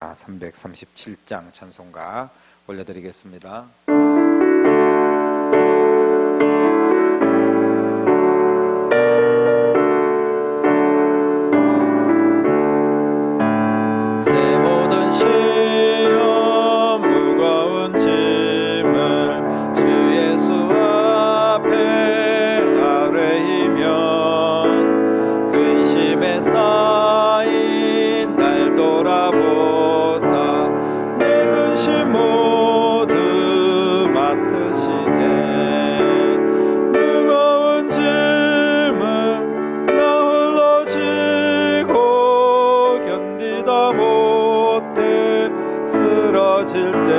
337장 찬송가 올려드리겠습니다. 내 모든 시험 무거운 짐을 주 예수 앞에 아뢰이면 근심에 쌓인 날 돌아보사 내 근심 모두 맡으시네. 무거운 짐을 나 홀로 지고 견디다 못해 쓰러질 때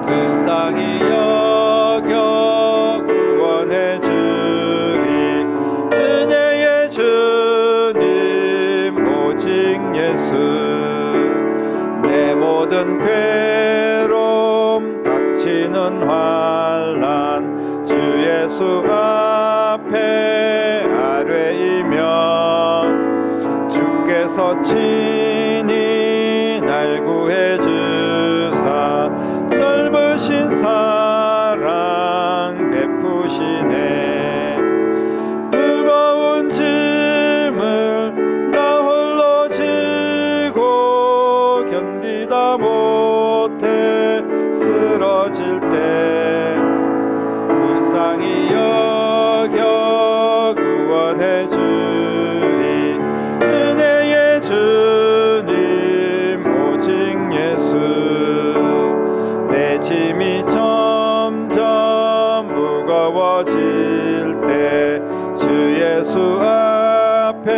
불쌍히 여겨 구원해 주리. 은혜의 주님 오직 예수. 내 모든 괴로움 닥치는 환난 주 예수 앞에 아뢰이며 주께서 친히 날 구해 주사 넓으신 사랑 베푸시네. 무거운 짐을 나 홀로 지고 견디다 못해 쓰러질 때 불쌍히 여겨 구원해 주리. 은혜의 주님 오직 예수. 내 짐이 점점 무거워질 때 주 예수 앞에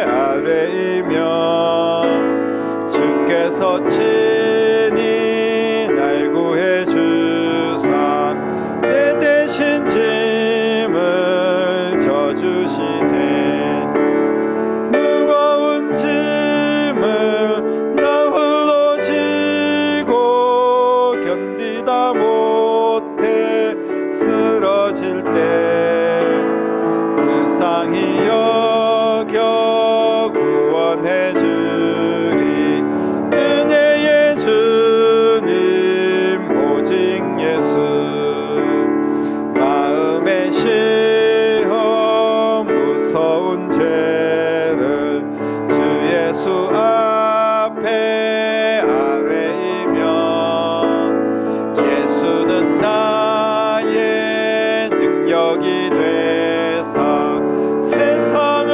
아뢰이며 주께서 친히 날 구해 주사 내 대신 짐을 져주시네. 무거운 짐을 나 홀로 지고 견디다 못해 쓰러질 때 불쌍히 여겨 구원해 주리. 은혜의 주님 오직 예수. 마음의 시험 무서운 죄를 주 예수 앞에 아뢰이면 예수는 나의 능력이 되사 세상을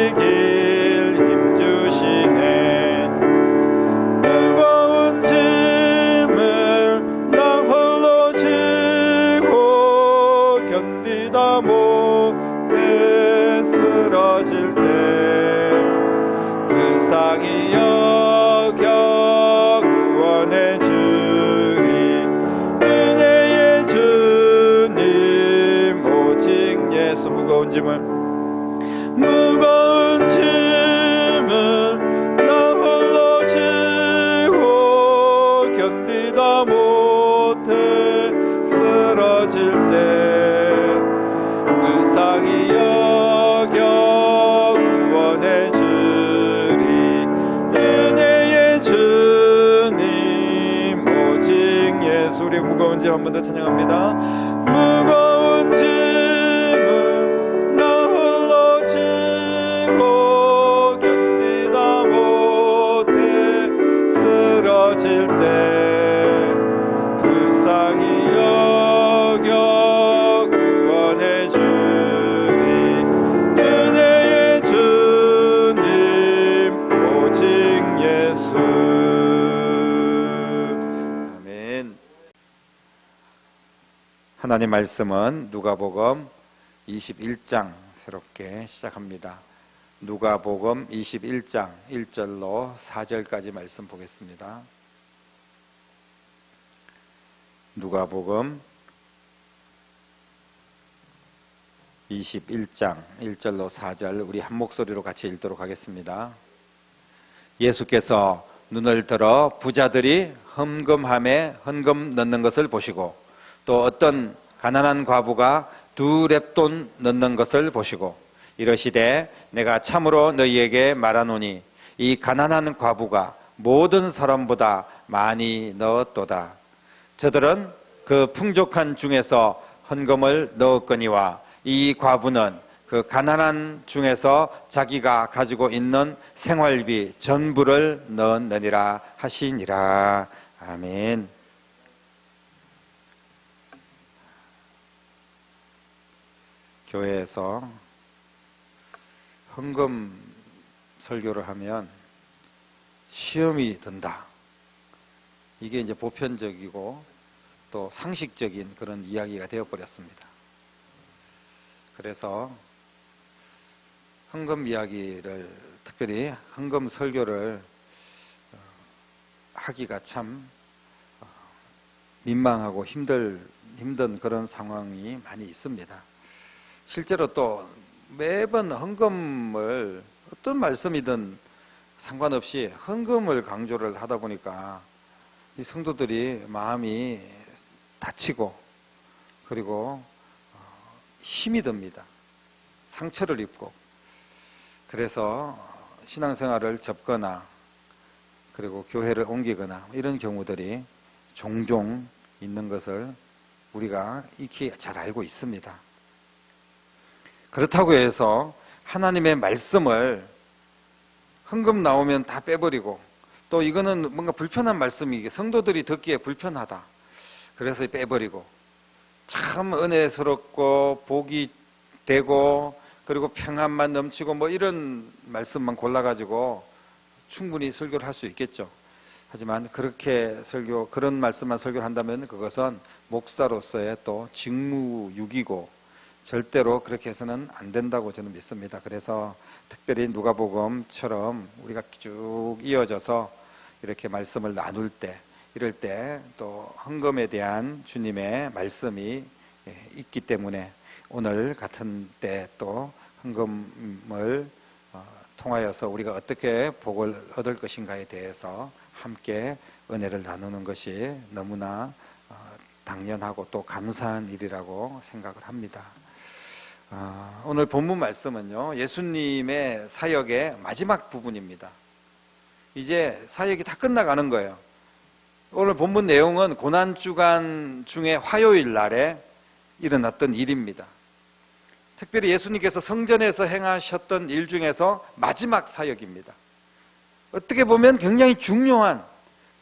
이길 힘 주시네. 무거운 짐을 나 홀로 지고 견디다 못해 쓰러질 때 불쌍히 여겨 구원해 주리. 은혜의 주님 오직 예수. 무거운 짐을 나 홀로 지고 견디다 못해 쓰러질 때 불쌍히 여겨 구원해 주리. 은혜의 주님 오직 예수. 우리 무거운 짐 한 번 더 찬양합니다. 무거운 짐을 나 홀로 지고 견디다 못해 쓰러질 때 불쌍히 여겨 구원해 주리. 은혜의 주님 오직 예수. 아멘. 하나님 말씀은 누가복음 21장 새롭게 시작합니다. 누가복음 21장 1절로 4절까지 말씀 보겠습니다. 누가복음 21장 1절로 4절 우리 한 목소리로 같이 읽도록 하겠습니다. 예수께서 눈을 들어 부자들이 헌금함에 헌금 넣는 것을 보시고 또 어떤 가난한 과부가 2렙돈 넣는 것을 보시고 이러시되 내가 참으로 너희에게 말하노니 이 가난한 과부가 모든 사람보다 많이 넣었도다. 저들은 그 풍족한 중에서 헌금을 넣었거니와 이 과부는 그 가난한 중에서 자기가 가지고 있는 생활비 전부를 넣었느니라 하시니라. 아멘. 교회에서 헌금 설교를 하면 시험이 든다. 이게 이제 보편적이고 또 상식적인 그런 이야기가 되어버렸습니다. 그래서 헌금 이야기를, 특별히 헌금 설교를 하기가 참 민망하고 힘든 그런 상황이 많이 있습니다. 실제로 또 매번 헌금을 어떤 말씀이든 상관없이 헌금을 강조를 하다 보니까 이 성도들이 마음이 다치고 그리고 힘이 듭니다. 상처를 입고. 그래서 신앙생활을 접거나 그리고 교회를 옮기거나 이런 경우들이 종종 있는 것을 우리가 익히 잘 알고 있습니다. 그렇다고 해서 하나님의 말씀을 헌금 나오면 다 빼버리고, 또 이거는 뭔가 불편한 말씀이 성도들이 듣기에 불편하다, 그래서 빼버리고, 참 은혜스럽고 복이 되고 그리고 평안만 넘치고 뭐 이런 말씀만 골라가지고 충분히 설교를 할 수 있겠죠. 하지만 그렇게 그런 말씀만 설교를 한다면 그것은 목사로서의 또 직무유기고 절대로 그렇게 해서는 안 된다고 저는 믿습니다. 그래서 특별히 누가복음처럼 우리가 쭉 이어져서 이렇게 말씀을 나눌 때, 이럴 때 또 헌금에 대한 주님의 말씀이 있기 때문에 오늘 같은 때 또 헌금을 통하여서 우리가 어떻게 복을 얻을 것인가에 대해서 함께 은혜를 나누는 것이 너무나 당연하고 또 감사한 일이라고 생각을 합니다. 오늘 본문 말씀은요, 예수님의 사역의 마지막 부분입니다. 이제 사역이 다 끝나가는 거예요. 오늘 본문 내용은 고난주간 중에 화요일 날에 일어났던 일입니다. 특별히 예수님께서 성전에서 행하셨던 일 중에서 마지막 사역입니다. 어떻게 보면 굉장히 중요한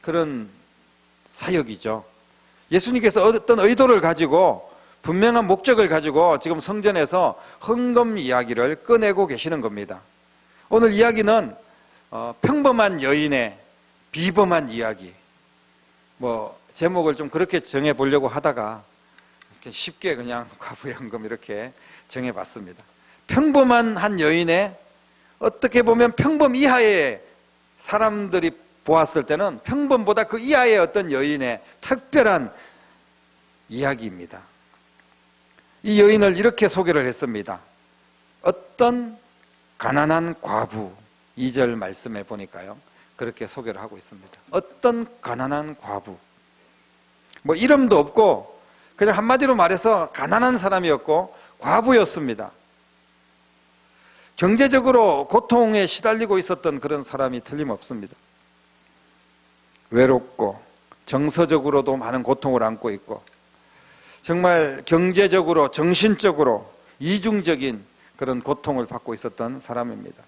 그런 사역이죠. 예수님께서 어떤 의도를 가지고, 분명한 목적을 가지고 지금 성전에서 헌금 이야기를 꺼내고 계시는 겁니다. 오늘 이야기는 평범한 여인의 비범한 이야기, 제목을 좀 그렇게 정해보려고 하다가 쉽게 그냥 과부의 헌금 이렇게 정해봤습니다. 평범한 한 여인의, 어떻게 보면 평범 이하의, 사람들이 보았을 때는 평범보다 그 이하의 어떤 여인의 특별한 이야기입니다. 이 여인을 이렇게 소개를 했습니다. 어떤 가난한 과부, 2절 말씀에 보니까요, 그렇게 소개를 하고 있습니다. 어떤 가난한 과부, 이름도 없고 그냥 한마디로 말해서 가난한 사람이었고 과부였습니다. 경제적으로 고통에 시달리고 있었던 그런 사람이 틀림없습니다. 외롭고 정서적으로도 많은 고통을 안고 있고 정말 경제적으로 정신적으로 이중적인 그런 고통을 받고 있었던 사람입니다.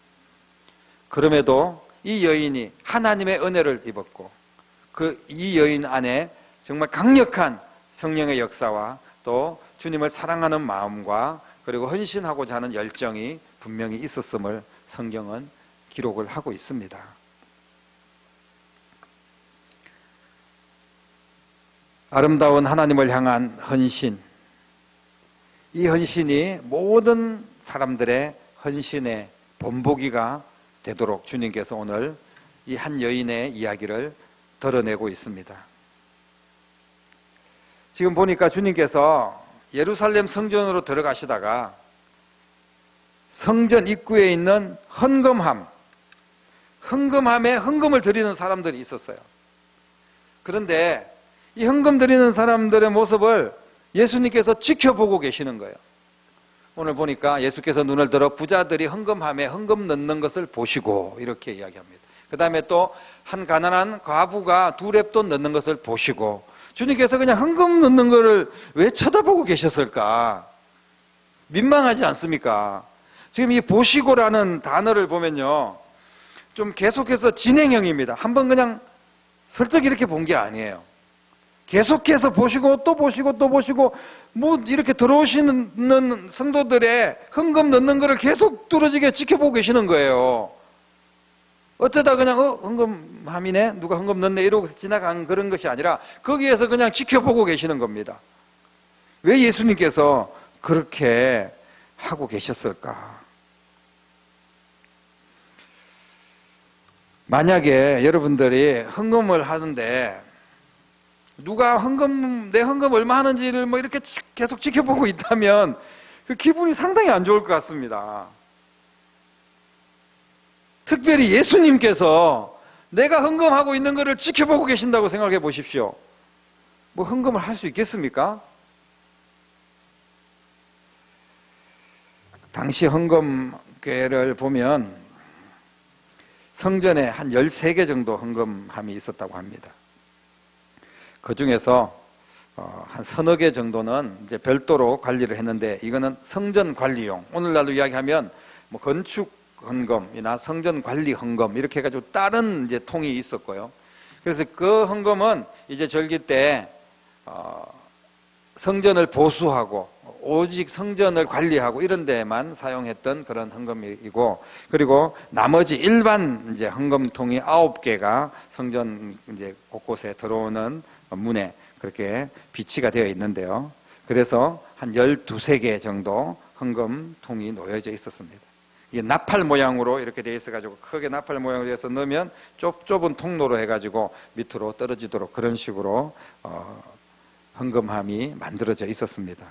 그럼에도 이 여인이 하나님의 은혜를 입었고 이 여인 안에 정말 강력한 성령의 역사와 또 주님을 사랑하는 마음과 그리고 헌신하고자 하는 열정이 분명히 있었음을 성경은 기록을 하고 있습니다. 아름다운 하나님을 향한 헌신, 이 헌신이 모든 사람들의 헌신의 본보기가 되도록 주님께서 오늘 이 한 여인의 이야기를 드러내고 있습니다. 지금 보니까 주님께서 예루살렘 성전으로 들어가시다가 성전 입구에 있는 헌금함에 헌금을 드리는 사람들이 있었어요. 그런데 이 헌금 드리는 사람들의 모습을 예수님께서 지켜보고 계시는 거예요. 오늘 보니까 예수께서 눈을 들어 부자들이 헌금함에 헌금 넣는 것을 보시고 이렇게 이야기합니다. 그 다음에 또 한 가난한 과부가 2렙돈 넣는 것을 보시고, 주님께서 그냥 헌금 넣는 것을 왜 쳐다보고 계셨을까? 민망하지 않습니까? 지금 이 보시고라는 단어를 보면요, 좀 계속해서 진행형입니다. 한번 그냥 슬쩍 이렇게 본 게 아니에요. 계속해서 보시고 또 보시고 또 보시고, 뭐 이렇게 들어오시는 성도들의 헌금 넣는 것을 계속 뚫어지게 지켜보고 계시는 거예요. 어쩌다 그냥 헌금함이네, 누가 헌금 넣네 이러고 지나간 그런 것이 아니라 거기에서 그냥 지켜보고 계시는 겁니다. 왜 예수님께서 그렇게 하고 계셨을까? 만약에 여러분들이 헌금을 하는데 누가 내 헌금 얼마 하는지를 뭐 이렇게 계속 지켜보고 있다면 그 기분이 상당히 안 좋을 것 같습니다. 특별히 예수님께서 내가 헌금하고 있는 것을 지켜보고 계신다고 생각해 보십시오. 뭐 헌금을 할 수 있겠습니까? 당시 헌금궤를 보면 성전에 한 13개 정도 헌금함이 있었다고 합니다. 그 중에서 한 서너 개 정도는 이제 별도로 관리를 했는데, 이거는 성전 관리용, 오늘날로 이야기하면 뭐 건축 헌금이나 성전 관리 헌금 이렇게 해가지고 다른 이제 통이 있었고요. 그래서 그 헌금은 이제 절기 때 성전을 보수하고 오직 성전을 관리하고 이런 데만 사용했던 그런 헌금이고, 그리고 나머지 일반 이제 헌금통이 9개가 성전 이제 곳곳에 들어오는 문에 그렇게 비치가 되어 있는데요. 그래서 한 12개 정도 헌금통이 놓여져 있었습니다. 이게 나팔 모양으로 이렇게 되어 있어가지고 크게 나팔 모양으로 해서 넣으면 좁은 통로로 해가지고 밑으로 떨어지도록 그런 식으로 헌금함이 만들어져 있었습니다.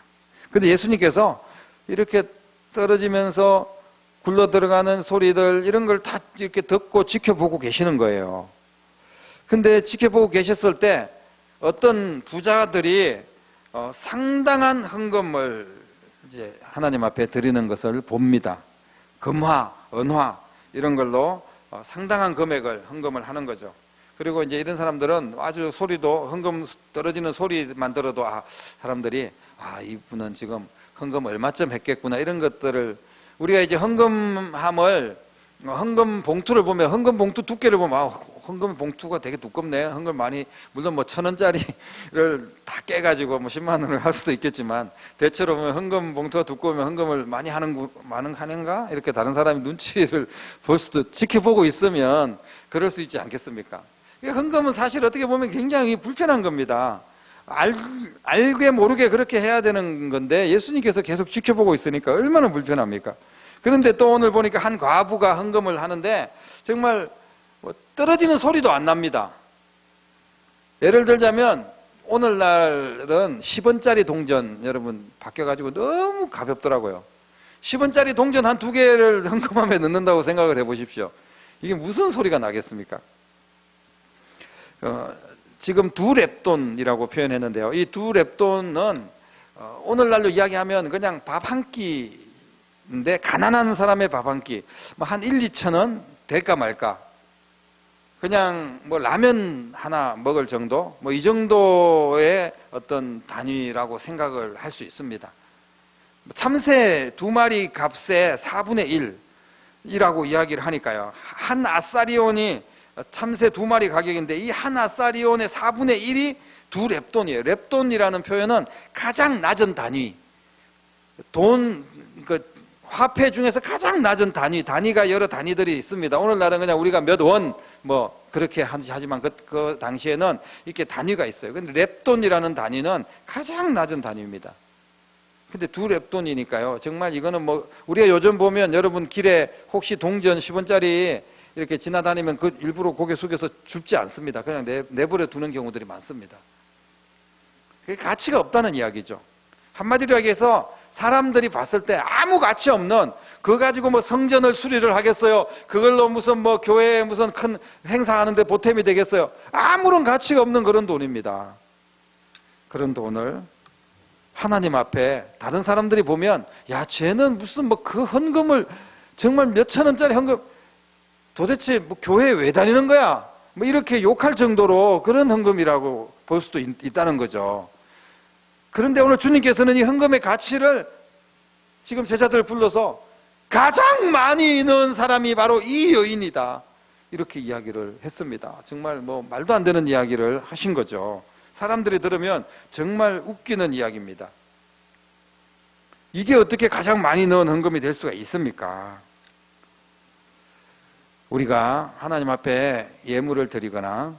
근데 예수님께서 이렇게 떨어지면서 굴러 들어가는 소리들 이런 걸 다 이렇게 듣고 지켜보고 계시는 거예요. 근데 지켜보고 계셨을 때 어떤 부자들이 상당한 헌금을 이제 하나님 앞에 드리는 것을 봅니다. 금화, 은화 이런 걸로 상당한 금액을 헌금을 하는 거죠. 그리고 이제 이런 사람들은 아주 소리도 헌금 떨어지는 소리만 들어도 사람들이 이분은 지금 헌금 얼마쯤 했겠구나 이런 것들을, 우리가 이제 헌금함을 헌금 봉투를 보면 헌금 봉투 두께를 보면 헌금 봉투가 되게 두껍네. 헌금 많이, 물론 뭐 1,000원짜리를 다 깨가지고 뭐 10만 원을 할 수도 있겠지만 대체로 보면 헌금 봉투가 두꺼우면 헌금을 많이 하는가? 이렇게 다른 사람이 눈치를 볼 수도, 지켜보고 있으면 그럴 수 있지 않겠습니까? 헌금은 사실 어떻게 보면 굉장히 불편한 겁니다. 알게 모르게 그렇게 해야 되는 건데 예수님께서 계속 지켜보고 있으니까 얼마나 불편합니까? 그런데 또 오늘 보니까 한 과부가 헌금을 하는데 정말 떨어지는 소리도 안 납니다. 예를 들자면 오늘날은 10원짜리 동전 여러분 바뀌어가지고 너무 가볍더라고요. 10원짜리 동전 한 2개를 헌금함에 넣는다고 생각을 해보십시오. 이게 무슨 소리가 나겠습니까? 지금 2렙돈이라고 표현했는데요. 이 2렙돈은 오늘날로 이야기하면 그냥 밥 한 끼인데, 가난한 사람의 밥 한 끼, 뭐 한 1, 2천 원 될까 말까, 그냥 뭐 라면 하나 먹을 정도, 뭐 이 정도의 어떤 단위라고 생각을 할 수 있습니다. 참새 2마리 값의 4분의 1이라고 이야기를 하니까요. 한 아사리온이 참새 2마리 가격인데 이 한 아사리온의 4분의 1이 2렙돈이에요. 렙돈이라는 표현은 가장 낮은 단위, 화폐 중에서 가장 낮은 단위가 여러 단위들이 있습니다. 오늘날은 그냥 우리가 몇 원 뭐 그렇게 하지만 그 당시에는 이렇게 단위가 있어요. 근데 렙돈이라는 단위는 가장 낮은 단위입니다. 근데 2렙돈이니까요. 정말 이거는 뭐 우리가 요즘 보면 여러분 길에 혹시 동전 10원짜리 이렇게 지나다니면 그 일부러 고개 숙여서 줍지 않습니다. 그냥 내버려 두는 경우들이 많습니다. 그게 가치가 없다는 이야기죠. 한마디로 얘기해서 사람들이 봤을 때 아무 가치 없는, 그거 가지고 뭐 성전을 수리를 하겠어요? 그걸로 무슨 뭐 교회에 무슨 큰 행사하는데 보탬이 되겠어요? 아무런 가치가 없는 그런 돈입니다. 그런 돈을 하나님 앞에 다른 사람들이 보면 야 쟤는 무슨 뭐 그 헌금을 정말 몇천 원짜리 헌금 도대체 뭐 교회에 왜 다니는 거야? 뭐 이렇게 욕할 정도로 그런 헌금이라고 볼 수도 있다는 거죠. 그런데 오늘 주님께서는 이 헌금의 가치를 지금 제자들을 불러서 가장 많이 넣은 사람이 바로 이 여인이다. 이렇게 이야기를 했습니다. 정말 뭐 말도 안 되는 이야기를 하신 거죠. 사람들이 들으면 정말 웃기는 이야기입니다. 이게 어떻게 가장 많이 넣은 헌금이 될 수가 있습니까? 우리가 하나님 앞에 예물을 드리거나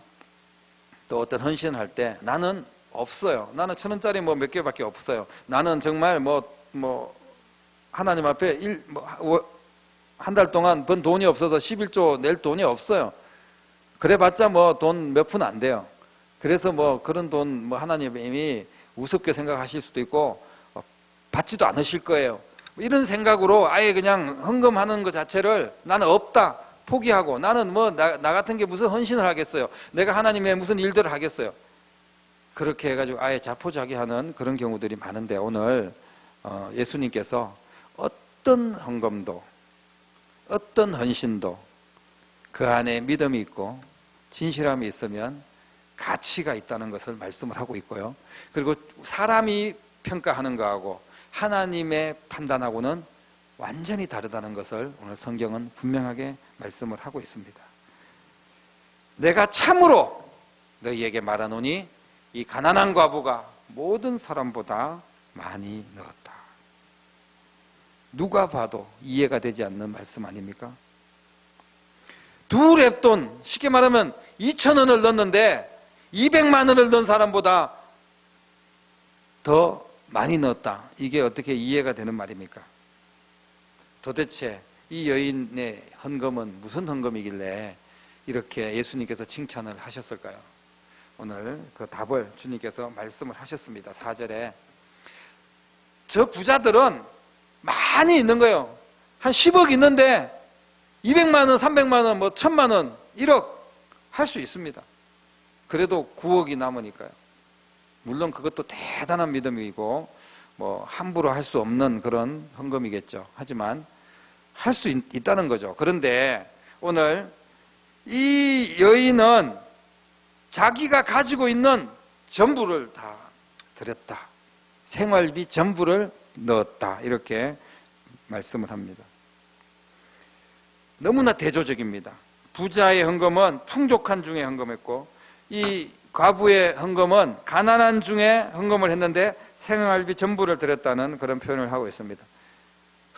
또 어떤 헌신을 할 때 나는 없어요. 나는 1,000원짜리 뭐 몇 개밖에 없어요. 나는 정말 하나님 앞에 한 달 동안 번 돈이 없어서 11조 낼 돈이 없어요. 그래봤자 뭐 돈 몇 푼 안 돼요. 그래서 뭐 그런 돈 뭐 하나님이 우습게 생각하실 수도 있고 받지도 않으실 거예요. 이런 생각으로 아예 그냥 헌금하는 것 자체를 나는 없다 포기하고 나는 뭐 나 같은 게 무슨 헌신을 하겠어요. 내가 하나님의 무슨 일들을 하겠어요. 그렇게 해가지고 아예 자포자기하는 그런 경우들이 많은데 오늘 예수님께서 어떤 헌금도 어떤 헌신도 그 안에 믿음이 있고 진실함이 있으면 가치가 있다는 것을 말씀을 하고 있고요. 그리고 사람이 평가하는 거하고 하나님의 판단하고는 완전히 다르다는 것을 오늘 성경은 분명하게 말씀을 하고 있습니다. 내가 참으로 너희에게 말하노니 이 가난한 과부가 모든 사람보다 많이 넣었다. 누가 봐도 이해가 되지 않는 말씀 아닙니까? 2렙돈, 쉽게 말하면 2,000원을 넣었는데 200만 원을 넣은 사람보다 더 많이 넣었다. 이게 어떻게 이해가 되는 말입니까? 도대체 이 여인의 헌금은 무슨 헌금이길래 이렇게 예수님께서 칭찬을 하셨을까요? 오늘 그 답을 주님께서 말씀을 하셨습니다. 4절에 저 부자들은 많이 있는 거예요. 한 10억 있는데 200만 원, 300만 원, 뭐 1000만 원, 1억 할 수 있습니다. 그래도 9억이 남으니까요. 물론 그것도 대단한 믿음이고 뭐 함부로 할 수 없는 그런 헌금이겠죠. 하지만 할 수 있다는 거죠. 그런데 오늘 이 여인은 자기가 가지고 있는 전부를 다 드렸다. 생활비 전부를 넣었다. 이렇게 말씀을 합니다. 너무나 대조적입니다. 부자의 헌금은 풍족한 중에 헌금했고 이 과부의 헌금은 가난한 중에 헌금을 했는데 생활비 전부를 드렸다는 그런 표현을 하고 있습니다.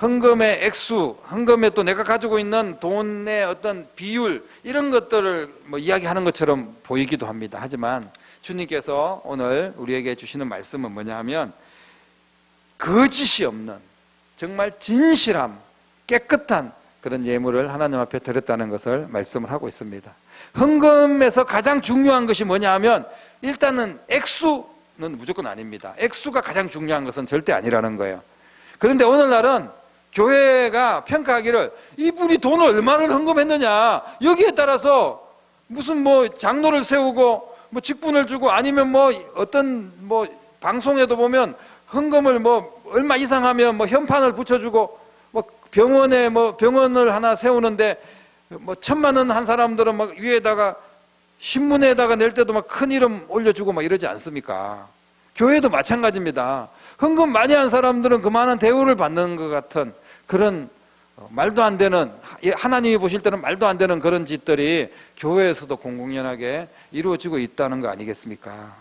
헌금의 액수, 헌금에 또 내가 가지고 있는 돈의 어떤 비율 이런 것들을 뭐 이야기하는 것처럼 보이기도 합니다. 하지만 주님께서 오늘 우리에게 주시는 말씀은 뭐냐 하면 거짓이 없는 정말 진실함, 깨끗한 그런 예물을 하나님 앞에 드렸다는 것을 말씀을 하고 있습니다. 헌금에서 가장 중요한 것이 뭐냐 하면 일단은 액수는 무조건 아닙니다. 액수가 가장 중요한 것은 절대 아니라는 거예요. 그런데 오늘날은 교회가 평가하기를 이분이 돈을 얼마를 헌금했느냐 여기에 따라서 무슨 뭐 장로를 세우고 뭐 직분을 주고 아니면 뭐 어떤 뭐 방송에도 보면 헌금을 뭐 얼마 이상 하면 뭐 현판을 붙여주고 뭐 병원에 뭐 병원을 하나 세우는데 뭐 1,000만 원 한 사람들은 막 위에다가 신문에다가 낼 때도 막 큰 이름 올려주고 막 이러지 않습니까? 교회도 마찬가지입니다. 헌금 많이 한 사람들은 그만한 대우를 받는 것 같은 그런 말도 안 되는 하나님이 보실 때는 말도 안 되는 그런 짓들이 교회에서도 공공연하게 이루어지고 있다는 거 아니겠습니까?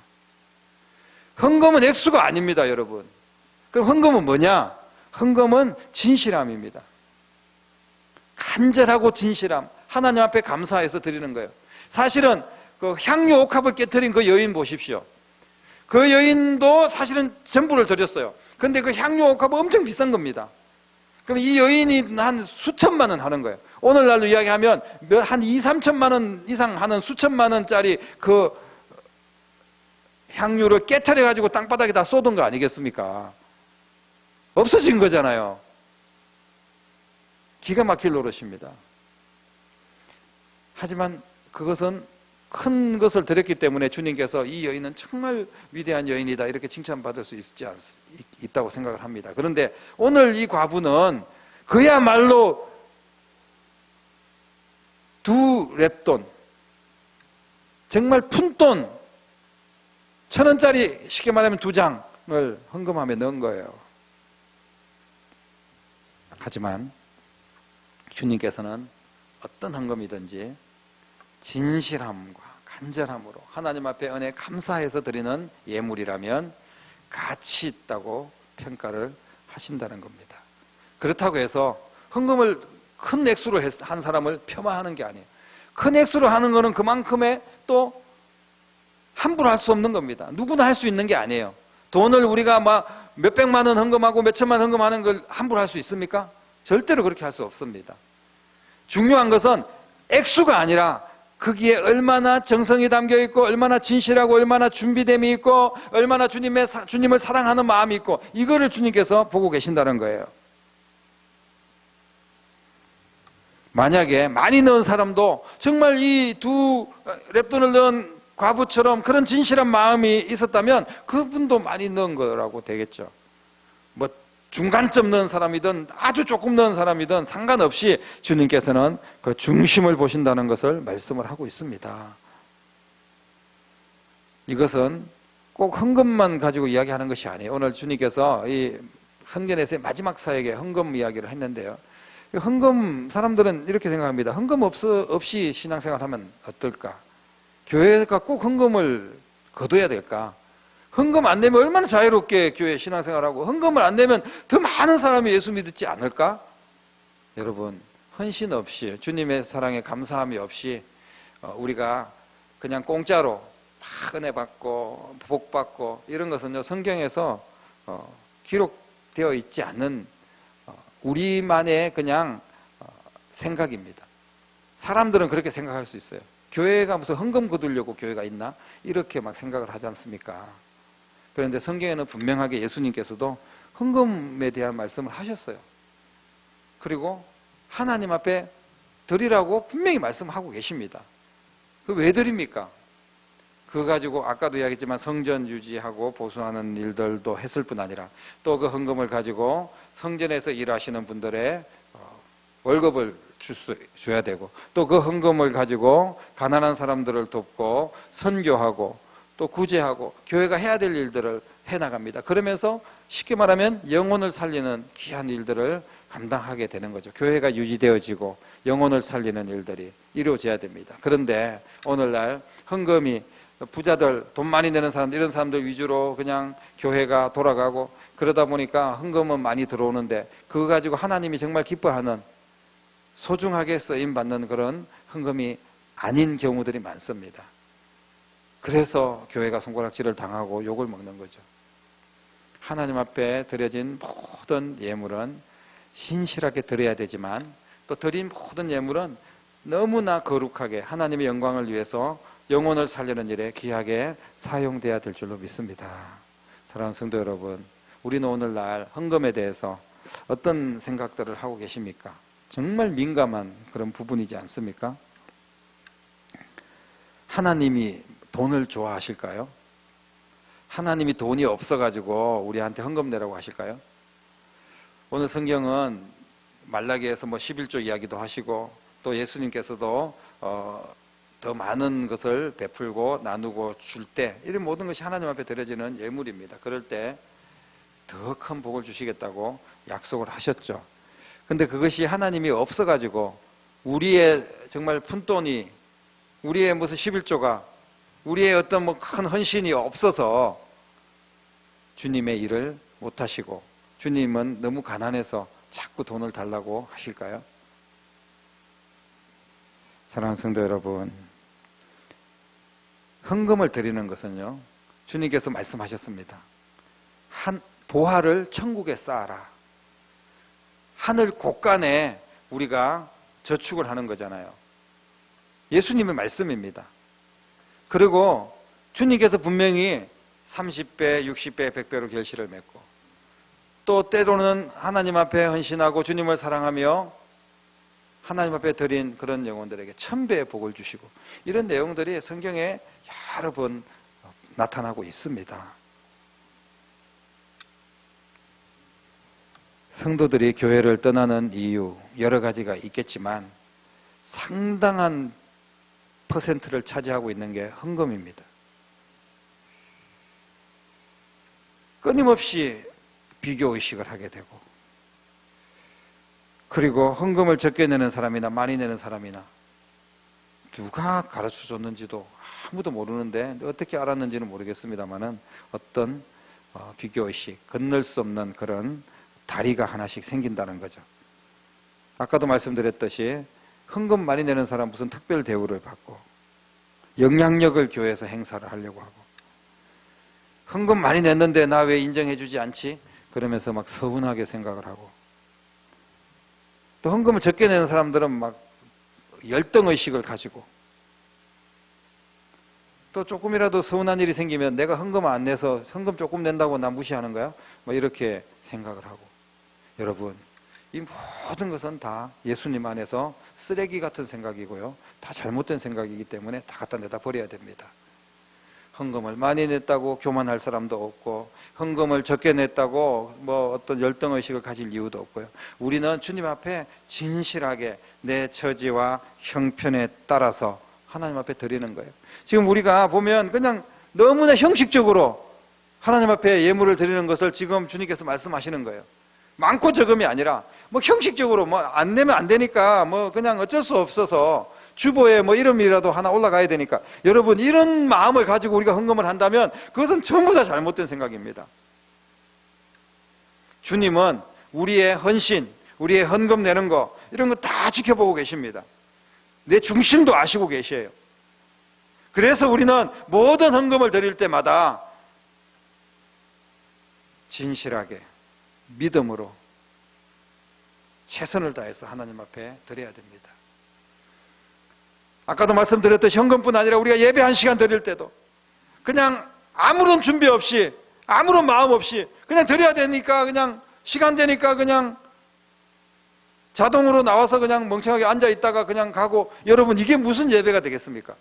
헌금은 액수가 아닙니다, 여러분. 그럼 헌금은 뭐냐? 헌금은 진실함입니다. 간절하고 진실함, 하나님 앞에 감사해서 드리는 거예요. 사실은 그 향유 옥합을 깨뜨린 그 여인 보십시오. 그 여인도 사실은 전부를 드렸어요. 그런데 그 향유 옥합은 엄청 비싼 겁니다. 그럼 이 여인이 한 수천만 원 하는 거예요. 오늘날로 이야기하면 한 2, 3천만 원 이상 하는 수천만 원짜리 그 향유를 깨트려 가지고 땅바닥에다 쏟은 거 아니겠습니까? 없어진 거잖아요. 기가 막힐 노릇입니다. 하지만 그것은 큰 것을 드렸기 때문에 주님께서 이 여인은 정말 위대한 여인이다 이렇게 칭찬받을 수 있다고 생각을 합니다. 그런데 오늘 이 과부는 그야말로 2렙돈, 정말 푼돈, 1,000원짜리 쉽게 말하면 2장을 헌금함에 넣은 거예요. 하지만 주님께서는 어떤 헌금이든지 진실함과 간절함으로 하나님 앞에 은혜 감사해서 드리는 예물이라면 가치 있다고 평가를 하신다는 겁니다. 그렇다고 해서 헌금을 큰 액수로 한 사람을 폄하하는 게 아니에요. 큰 액수로 하는 거는 그만큼의 또 함부로 할 수 없는 겁니다. 누구나 할 수 있는 게 아니에요. 돈을 우리가 막 몇백만 원 헌금하고 몇천만 원 헌금하는 걸 함부로 할 수 있습니까? 절대로 그렇게 할 수 없습니다. 중요한 것은 액수가 아니라 거기에 얼마나 정성이 담겨 있고 얼마나 진실하고 얼마나 준비됨이 있고 얼마나 주님을 사랑하는 마음이 있고 이거를 주님께서 보고 계신다는 거예요. 만약에 많이 넣은 사람도 정말 이 2렙돈을 넣은 과부처럼 그런 진실한 마음이 있었다면 그분도 많이 넣은 거라고 되겠죠. 뭐 중간점 넣은 사람이든 아주 조금 넣은 사람이든 상관없이 주님께서는 그 중심을 보신다는 것을 말씀을 하고 있습니다. 이것은 꼭 헌금만 가지고 이야기하는 것이 아니에요. 오늘 주님께서 이 성전에서의 마지막 사역에 헌금 이야기를 했는데요. 헌금, 사람들은 이렇게 생각합니다. 헌금 없이 신앙생활하면 어떨까? 교회가 꼭 헌금을 거둬야 될까? 헌금 안 내면 얼마나 자유롭게 교회 신앙생활하고 헌금을 안 내면 더 많은 사람이 예수 믿지 않을까? 여러분, 헌신 없이 주님의 사랑에 감사함이 없이 우리가 그냥 공짜로 막 은혜 받고 복 받고 이런 것은요 성경에서 기록되어 있지 않는 우리만의 그냥 생각입니다. 사람들은 그렇게 생각할 수 있어요. 교회가 무슨 헌금 거두려고 교회가 있나? 이렇게 막 생각을 하지 않습니까? 그런데 성경에는 분명하게 예수님께서도 헌금에 대한 말씀을 하셨어요. 그리고 하나님 앞에 드리라고 분명히 말씀하고 계십니다. 그 왜 드립니까? 그거 가지고 아까도 이야기했지만 성전 유지하고 보수하는 일들도 했을 뿐 아니라 또 그 헌금을 가지고 성전에서 일하시는 분들의 월급을 줘야 되고 또 그 헌금을 가지고 가난한 사람들을 돕고 선교하고 또 구제하고 교회가 해야 될 일들을 해나갑니다. 그러면서 쉽게 말하면 영혼을 살리는 귀한 일들을 감당하게 되는 거죠. 교회가 유지되어지고 영혼을 살리는 일들이 이루어져야 됩니다. 그런데 오늘날 헌금이 부자들, 돈 많이 내는 사람들, 이런 사람들 위주로 그냥 교회가 돌아가고 그러다 보니까 헌금은 많이 들어오는데 그거 가지고 하나님이 정말 기뻐하는 소중하게 쓰임받는 그런 헌금이 아닌 경우들이 많습니다. 그래서 교회가 손가락질을 당하고 욕을 먹는 거죠. 하나님 앞에 드려진 모든 예물은 신실하게 드려야 되지만 또 드린 모든 예물은 너무나 거룩하게 하나님의 영광을 위해서 영혼을 살리는 일에 귀하게 사용돼야 될 줄로 믿습니다. 사랑하는 성도 여러분, 우리는 오늘날 헌금에 대해서 어떤 생각들을 하고 계십니까? 정말 민감한 그런 부분이지 않습니까? 하나님이 돈을 좋아하실까요? 하나님이 돈이 없어가지고 우리한테 헌금 내라고 하실까요? 오늘 성경은 말라기에서 11조 이야기도 하시고 또 예수님께서도 더 많은 것을 베풀고 나누고 줄 때 이런 모든 것이 하나님 앞에 드려지는 예물입니다. 그럴 때 더 큰 복을 주시겠다고 약속을 하셨죠. 근데 그것이 하나님이 없어가지고 우리의 정말 푼돈이 우리의 무슨 11조가 우리의 어떤 큰 헌신이 없어서 주님의 일을 못하시고 주님은 너무 가난해서 자꾸 돈을 달라고 하실까요? 사랑하는 성도 여러분, 헌금을 드리는 것은요 주님께서 말씀하셨습니다. 보화를 천국에 쌓아라. 하늘 곳간에 우리가 저축을 하는 거잖아요. 예수님의 말씀입니다. 그리고 주님께서 분명히 30배, 60배, 100배로 결실을 맺고 또 때로는 하나님 앞에 헌신하고 주님을 사랑하며 하나님 앞에 드린 그런 영혼들에게 1000배의 복을 주시고, 이런 내용들이 성경에 여러 번 나타나고 있습니다. 성도들이 교회를 떠나는 이유 여러 가지가 있겠지만 상당한 퍼센트를 차지하고 있는 게 헌금입니다. 끊임없이 비교의식을 하게 되고, 그리고 헌금을 적게 내는 사람이나 많이 내는 사람이나 누가 가르쳐줬는지도 아무도 모르는데 어떻게 알았는지는 모르겠습니다만은 어떤 비교의식, 건널 수 없는 그런 다리가 하나씩 생긴다는 거죠. 아까도 말씀드렸듯이 헌금 많이 내는 사람 무슨 특별 대우를 받고 영향력을 교회에서 행사를 하려고 하고, 헌금 많이 냈는데 나 왜 인정해 주지 않지? 그러면서 막 서운하게 생각을 하고, 또 헌금을 적게 내는 사람들은 막 열등의식을 가지고, 또 조금이라도 서운한 일이 생기면 내가 헌금 안 내서 헌금 조금 낸다고 나 무시하는 거야? 뭐 이렇게 생각을 하고. 여러분, 이 모든 것은 다 예수님 안에서 쓰레기 같은 생각이고요, 다 잘못된 생각이기 때문에 다 갖다 내다 버려야 됩니다. 헌금을 많이 냈다고 교만할 사람도 없고, 헌금을 적게 냈다고 뭐 어떤 열등의식을 가질 이유도 없고요. 우리는 주님 앞에 진실하게 내 처지와 형편에 따라서 하나님 앞에 드리는 거예요. 지금 우리가 보면 그냥 너무나 형식적으로 하나님 앞에 예물을 드리는 것을 지금 주님께서 말씀하시는 거예요. 많고 적음이 아니라 뭐 형식적으로 뭐 안 내면 안 되니까 뭐 그냥 어쩔 수 없어서 주보에 뭐 이름이라도 하나 올라가야 되니까. 여러분, 이런 마음을 가지고 우리가 헌금을 한다면 그것은 전부 다 잘못된 생각입니다. 주님은 우리의 헌신, 우리의 헌금 내는 거 이런 거 다 지켜보고 계십니다. 내 중심도 아시고 계셔요. 그래서 우리는 모든 헌금을 드릴 때마다 진실하게 믿음으로 최선을 다해서 하나님 앞에 드려야 됩니다. 아까도 말씀드렸듯이 현금뿐 아니라 우리가 예배 1시간 드릴 때도 그냥 아무런 준비 없이, 아무런 마음 없이 그냥 드려야 되니까, 그냥 시간 되니까 그냥 자동으로 나와서 그냥 멍청하게 앉아 있다가 그냥 가고. 여러분, 이게 무슨 예배가 되겠습니까?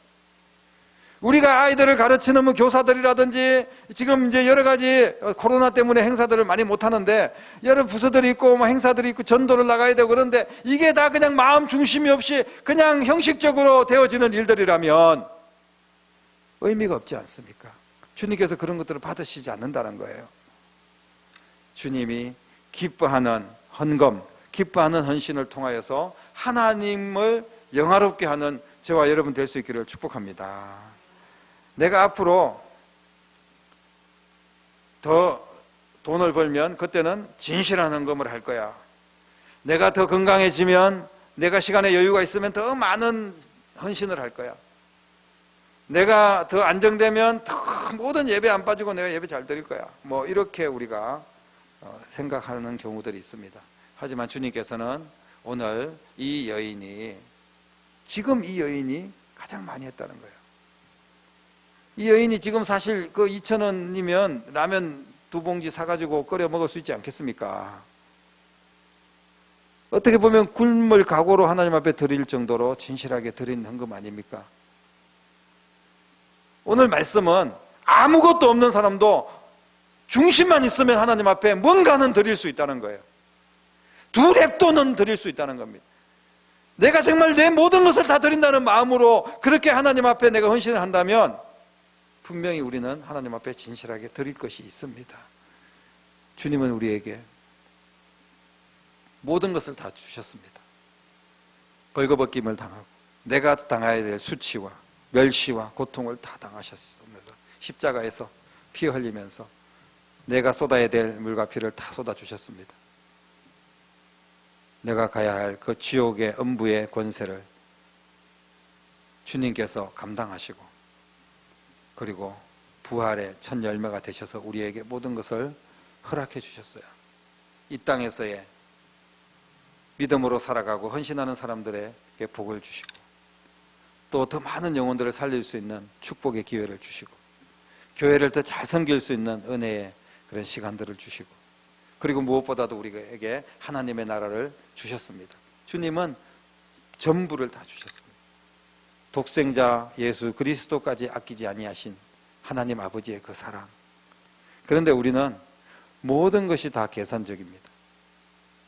우리가 아이들을 가르치는 뭐 교사들이라든지, 지금 이제 여러 가지 코로나 때문에 행사들을 많이 못 하는데 여러 부서들이 있고 뭐 행사들이 있고 전도를 나가야 되고, 그런데 이게 다 그냥 마음 중심이 없이 그냥 형식적으로 되어지는 일들이라면 의미가 없지 않습니까? 주님께서 그런 것들을 받으시지 않는다는 거예요. 주님이 기뻐하는 헌금, 기뻐하는 헌신을 통하여서 하나님을 영화롭게 하는 저와 여러분 될 수 있기를 축복합니다. 내가 앞으로 더 돈을 벌면 그때는 진실한 헌금을 할 거야. 내가 더 건강해지면, 내가 시간에 여유가 있으면 더 많은 헌신을 할 거야. 내가 더 안정되면 더 모든 예배 안 빠지고 내가 예배 잘 드릴 거야. 뭐 이렇게 우리가 생각하는 경우들이 있습니다. 하지만 주님께서는 오늘 이 여인이, 지금 이 여인이 가장 많이 했다는 거예요. 이 여인이 지금 사실 그 2,000원이면 라면 2봉지 사가지고 끓여 먹을 수 있지 않겠습니까? 어떻게 보면 굶을 각오로 하나님 앞에 드릴 정도로 진실하게 드린 헌금 아닙니까? 오늘 말씀은 아무것도 없는 사람도 중심만 있으면 하나님 앞에 뭔가는 드릴 수 있다는 거예요. 2랩돈은 드릴 수 있다는 겁니다. 내가 정말 내 모든 것을 다 드린다는 마음으로 그렇게 하나님 앞에 내가 헌신을 한다면 분명히 우리는 하나님 앞에 진실하게 드릴 것이 있습니다. 주님은 우리에게 모든 것을 다 주셨습니다. 벌거벗김을 당하고 내가 당해야 될 수치와 멸시와 고통을 다 당하셨습니다. 십자가에서 피 흘리면서 내가 쏟아야 될 물과 피를 다 쏟아주셨습니다. 내가 가야 할 그 지옥의 음부의 권세를 주님께서 감당하시고, 그리고 부활의 첫 열매가 되셔서 우리에게 모든 것을 허락해 주셨어요. 이 땅에서의 믿음으로 살아가고 헌신하는 사람들에게 복을 주시고, 또 더 많은 영혼들을 살릴 수 있는 축복의 기회를 주시고, 교회를 더 잘 섬길 수 있는 은혜의 그런 시간들을 주시고, 그리고 무엇보다도 우리에게 하나님의 나라를 주셨습니다. 주님은 전부를 다 주셨습니다. 독생자 예수 그리스도까지 아끼지 아니하신 하나님 아버지의 그 사랑. 그런데 우리는 모든 것이 다 계산적입니다.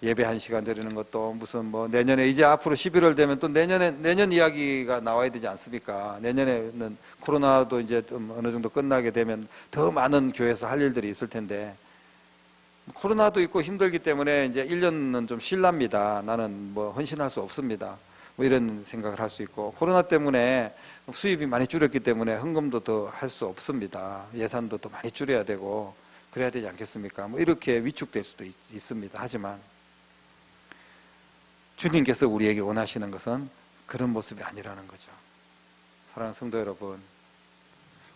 예배 1시간 드리는 것도 무슨 뭐 내년에 이제 앞으로 11월 되면 또 내년 이야기가 나와야 되지 않습니까? 내년에는 코로나도 이제 좀 어느 정도 끝나게 되면 더 많은 교회에서 할 일들이 있을 텐데, 코로나도 있고 힘들기 때문에 이제 1년은 좀 쉴랍니다. 나는 뭐 헌신할 수 없습니다. 뭐 이런 생각을 할 수 있고, 코로나 때문에 수입이 많이 줄었기 때문에 헌금도 더 할 수 없습니다. 예산도 더 많이 줄여야 되고 그래야 되지 않겠습니까? 뭐 이렇게 위축될 수도 있습니다. 하지만 주님께서 우리에게 원하시는 것은 그런 모습이 아니라는 거죠. 사랑하는 성도 여러분,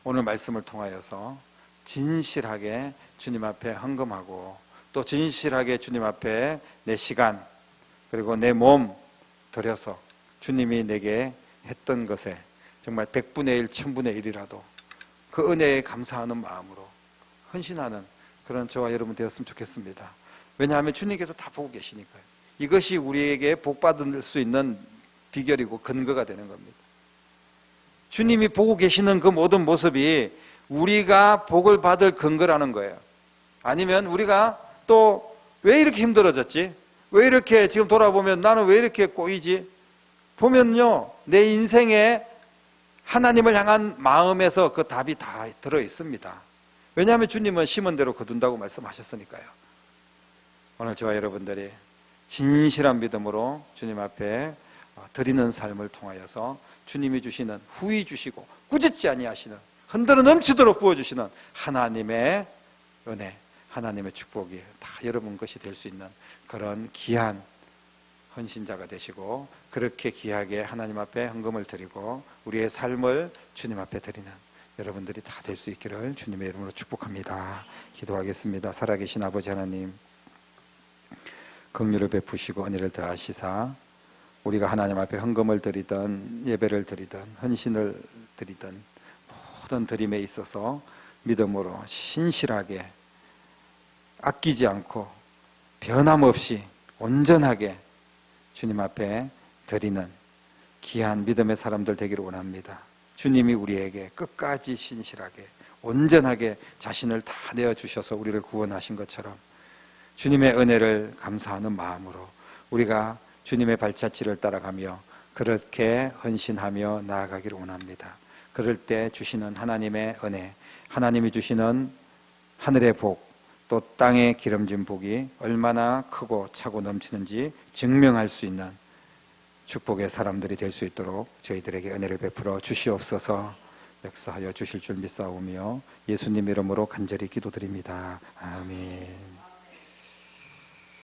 오늘 말씀을 통하여서 진실하게 주님 앞에 헌금하고, 또 진실하게 주님 앞에 내 시간 그리고 내 몸 들여서 주님이 내게 했던 것에 정말 100분의 1, 1000분의 1이라도 그 은혜에 감사하는 마음으로 헌신하는 그런 저와 여러분 되었으면 좋겠습니다. 왜냐하면 주님께서 다 보고 계시니까요. 이것이 우리에게 복받을 수 있는 비결이고 근거가 되는 겁니다. 주님이 보고 계시는 그 모든 모습이 우리가 복을 받을 근거라는 거예요. 아니면 우리가 또 왜 이렇게 힘들어졌지? 왜 이렇게 지금 돌아보면 나는 왜 이렇게 꼬이지? 보면요, 내 인생에 하나님을 향한 마음에서 그 답이 다 들어 있습니다. 왜냐하면 주님은 심은 대로 거둔다고 말씀하셨으니까요. 오늘 저와 여러분들이 진실한 믿음으로 주님 앞에 드리는 삶을 통하여서 주님이 주시는, 후히 주시고 꾸짖지 아니하시는, 흔들어 넘치도록 부어주시는 하나님의 은혜, 하나님의 축복이 다 여러분 것이 될 수 있는 그런 귀한 헌신자가 되시고, 그렇게 귀하게 하나님 앞에 헌금을 드리고 우리의 삶을 주님 앞에 드리는 여러분들이 다 될 수 있기를 주님의 이름으로 축복합니다. 기도하겠습니다. 살아계신 아버지 하나님, 긍휼을 베푸시고 은혜를 더하시사 우리가 하나님 앞에 헌금을 드리든 예배를 드리든 헌신을 드리든 모든 드림에 있어서 믿음으로 신실하게 아끼지 않고 변함없이 온전하게 주님 앞에 드리는 귀한 믿음의 사람들 되기를 원합니다. 주님이 우리에게 끝까지 신실하게 온전하게 자신을 다 내어주셔서 우리를 구원하신 것처럼 주님의 은혜를 감사하는 마음으로 우리가 주님의 발자취를 따라가며 그렇게 헌신하며 나아가기를 원합니다. 그럴 때 주시는 하나님의 은혜, 하나님이 주시는 하늘의 복, 또 땅의 기름진 복이 얼마나 크고 차고 넘치는지 증명할 수 있는 축복의 사람들이 될 수 있도록 저희들에게 은혜를 베풀어 주시옵소서. 역사하여 주실 줄 믿사오며 예수님 이름으로 간절히 기도드립니다. 아멘.